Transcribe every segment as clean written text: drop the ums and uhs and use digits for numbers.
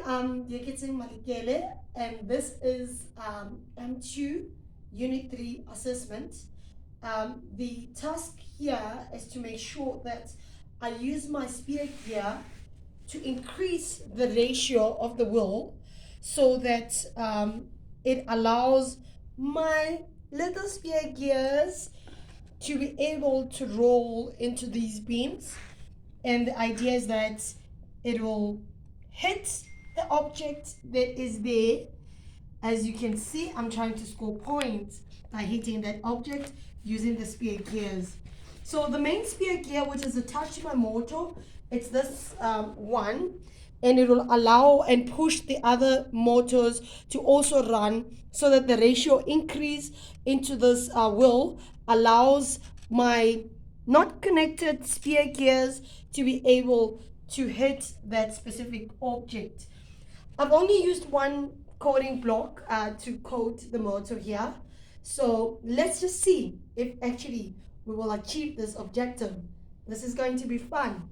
I'm Diekitzing Malikele, and this is M2 Unit 3 assessment. The task here is to make sure that I use my spear gear to increase the ratio of the wheel so that it allows my little spear gears to be able to roll into these beams. And the idea is that it will hit the object that is there. As you can see, I'm trying to score points by hitting that object using the spear gears. So the main spear gear, which is attached to my motor, it's this one, and it will allow and push the other motors to also run so that the ratio increase into this wheel allows my not connected spear gears to be able to hit that specific object. I've only used one coating block to coat the motor here. So let's just see if actually we will achieve this objective. This is going to be fun.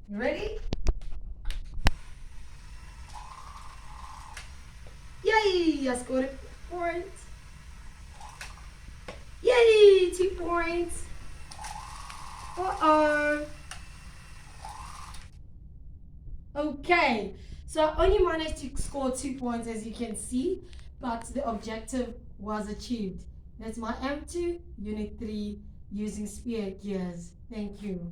You ready? Yay! I scored a point. Yay! 2 points. Uh-oh. Okay, so I only managed to score 2 points, as you can see, but the objective was achieved. That's my M2 Unit 3 using spear gears. Thank you.